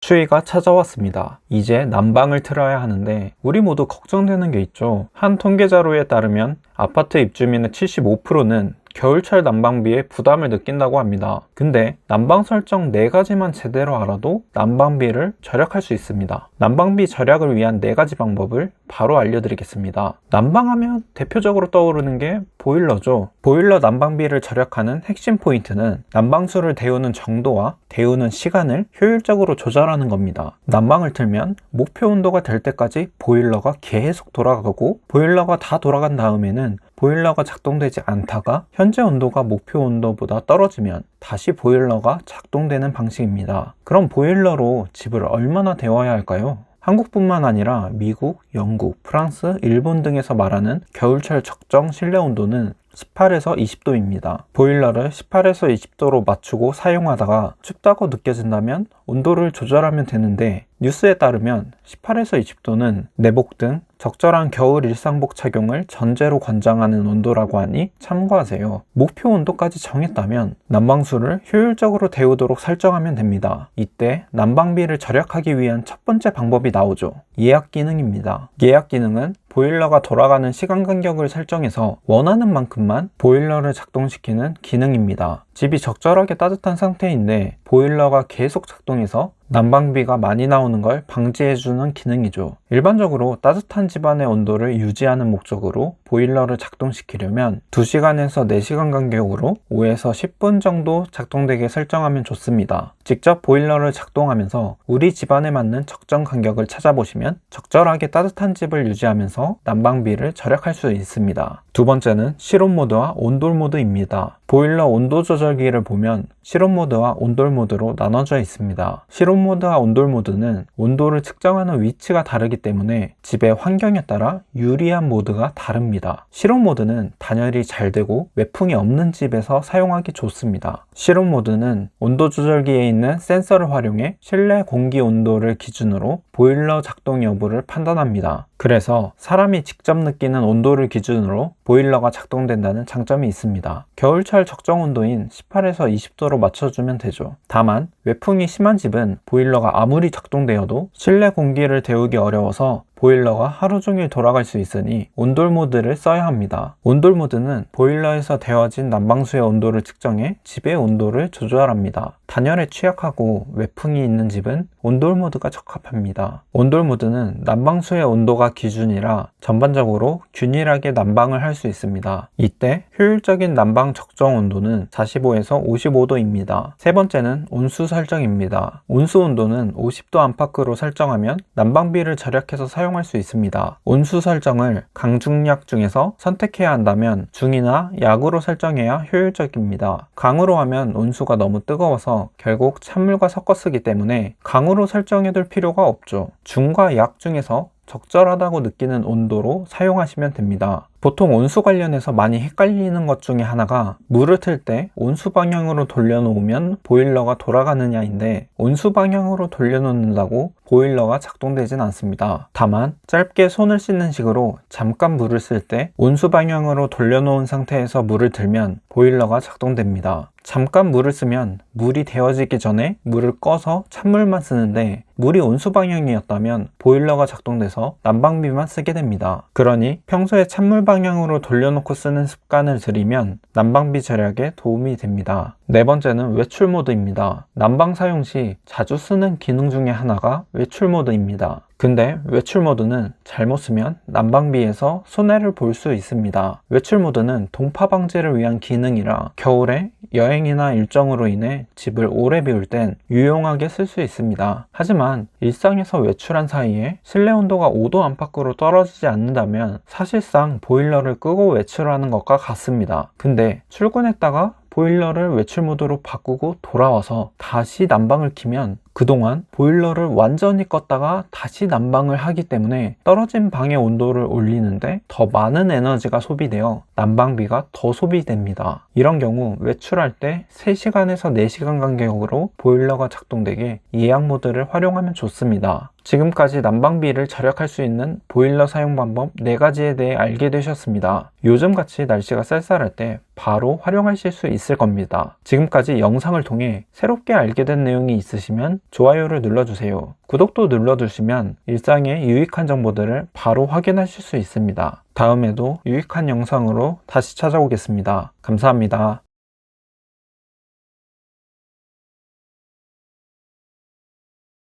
추위가 찾아왔습니다. 이제 난방을 틀어야 하는데 우리 모두 걱정되는 게 있죠. 한 통계 자료에 따르면 아파트 입주민의 75%는 겨울철 난방비에 부담을 느낀다고 합니다. 근데 난방 설정 4가지만 제대로 알아도 난방비를 절약할 수 있습니다. 난방비 절약을 위한 4가지 방법을 바로 알려드리겠습니다. 난방하면 대표적으로 떠오르는 게 보일러죠. 보일러 난방비를 절약하는 핵심 포인트는 난방수를 데우는 정도와 데우는 시간을 효율적으로 조절하는 겁니다. 난방을 틀면 목표 온도가 될 때까지 보일러가 계속 돌아가고, 보일러가 다 돌아간 다음에는 보일러가 작동되지 않다가 현재 온도가 목표 온도보다 떨어지면 다시 보일러가 작동되는 방식입니다. 그럼 보일러로 집을 얼마나 데워야 할까요? 한국뿐만 아니라 미국, 영국, 프랑스, 일본 등에서 말하는 겨울철 적정 실내 온도는 18에서 20도입니다. 보일러를 18에서 20도로 맞추고 사용하다가 춥다고 느껴진다면 온도를 조절하면 되는데, 뉴스에 따르면 18에서 20도는 내복 등 적절한 겨울 일상복 착용을 전제로 권장하는 온도라고 하니 참고하세요. 목표 온도까지 정했다면 난방수를 효율적으로 데우도록 설정하면 됩니다. 이때 난방비를 절약하기 위한 첫 번째 방법이 나오죠. 예약 기능입니다. 예약 기능은 보일러가 돌아가는 시간 간격을 설정해서 원하는 만큼만 보일러를 작동시키는 기능입니다. 집이 적절하게 따뜻한 상태인데 보일러가 계속 작동해서 난방비가 많이 나오는 걸 방지해주는 기능이죠. 일반적으로 따뜻한 집안의 온도를 유지하는 목적으로 보일러를 작동시키려면 2시간에서 4시간 간격으로 5에서 10분 정도 작동되게 설정하면 좋습니다. 직접 보일러를 작동하면서 우리 집안에 맞는 적정 간격을 찾아보시면 적절하게 따뜻한 집을 유지하면서 난방비를 절약할 수 있습니다. 두 번째는 실온 모드와 온돌 모드입니다. 보일러 온도 조절기를 보면 실온 모드와 온돌 모드로 나눠져 있습니다. 실온 모드와 온돌 모드는 온도를 측정하는 위치가 다르기 때문에 집의 환경에 따라 유리한 모드가 다릅니다. 실온 모드는 단열이 잘 되고 외풍이 없는 집에서 사용하기 좋습니다. 실온 모드는 온도 조절기에 있는 센서를 활용해 실내 공기 온도를 기준으로 보일러 작동 여부를 판단합니다. 그래서 사람이 직접 느끼는 온도를 기준으로 보일러가 작동된다는 장점이 있습니다. 겨울철 적정 온도인 18에서 20도로 맞춰주면 되죠. 다만 외풍이 심한 집은 보일러가 아무리 작동되어도 실내 공기를 데우기 어려워서 보일러가 하루 종일 돌아갈 수 있으니 온돌 모드를 써야 합니다. 온돌 모드는 보일러에서 데워진 난방수의 온도를 측정해 집의 온도를 조절합니다. 단열에 취약하고 외풍이 있는 집은 온돌 모드가 적합합니다. 온돌 모드는 난방수의 온도가 기준이라 전반적으로 균일하게 난방을 할 수 있습니다. 이때 효율적인 난방 적정 온도는 45에서 55도입니다. 세 번째는 온수 설정입니다. 온수 온도는 50도 안팎으로 설정하면 난방비를 절약해서 사용할 수 있습니다. 온수 설정을 강중약 중에서 선택해야 한다면 중이나 약으로 설정해야 효율적입니다. 강으로 하면 온수가 너무 뜨거워서 결국 찬물과 섞어 쓰기 때문에 강으로 설정해둘 필요가 없죠. 중과 약 중에서 적절하다고 느끼는 온도로 사용하시면 됩니다. 보통 온수 관련해서 많이 헷갈리는 것 중에 하나가 물을 틀 때 온수 방향으로 돌려놓으면 보일러가 돌아가느냐인데, 온수 방향으로 돌려놓는다고 보일러가 작동되진 않습니다. 다만 짧게 손을 씻는 식으로 잠깐 물을 쓸 때 온수 방향으로 돌려놓은 상태에서 물을 틀면 보일러가 작동됩니다. 잠깐 물을 쓰면 물이 데워지기 전에 물을 꺼서 찬물만 쓰는데, 물이 온수 방향이었다면 보일러가 작동돼서 난방비만 쓰게 됩니다. 그러니 평소에 찬물 방향으로 돌려놓고 쓰는 습관을 들이면 난방비 절약에 도움이 됩니다. 네 번째는 외출 모드입니다. 난방 사용 시 자주 쓰는 기능 중에 하나가 외출 모드입니다. 근데 외출 모드는 잘못 쓰면 난방비에서 손해를 볼 수 있습니다. 외출 모드는 동파 방지를 위한 기능이라 겨울에 여행이나 일정으로 인해 집을 오래 비울 땐 유용하게 쓸 수 있습니다. 하지만 일상에서 외출한 사이에 실내 온도가 5도 안팎으로 떨어지지 않는다면 사실상 보일러를 끄고 외출하는 것과 같습니다. 근데 출근했다가 보일러를 외출 모드로 바꾸고 돌아와서 다시 난방을 켜면 그동안 보일러를 완전히 껐다가 다시 난방을 하기 때문에 떨어진 방의 온도를 올리는데 더 많은 에너지가 소비되어 난방비가 더 소비됩니다. 이런 경우 외출할 때 3시간에서 4시간 간격으로 보일러가 작동되게 예약 모드를 활용하면 좋습니다. 지금까지 난방비를 절약할 수 있는 보일러 사용 방법 4가지에 대해 알게 되셨습니다. 요즘같이 날씨가 쌀쌀할 때 바로 활용하실 수 있을 겁니다. 지금까지 영상을 통해 새롭게 알게 된 내용이 있으시면 좋아요를 눌러주세요. 구독도 눌러주시면 일상의 유익한 정보들을 바로 확인하실 수 있습니다. 다음에도 유익한 영상으로 다시 찾아오겠습니다. 감사합니다.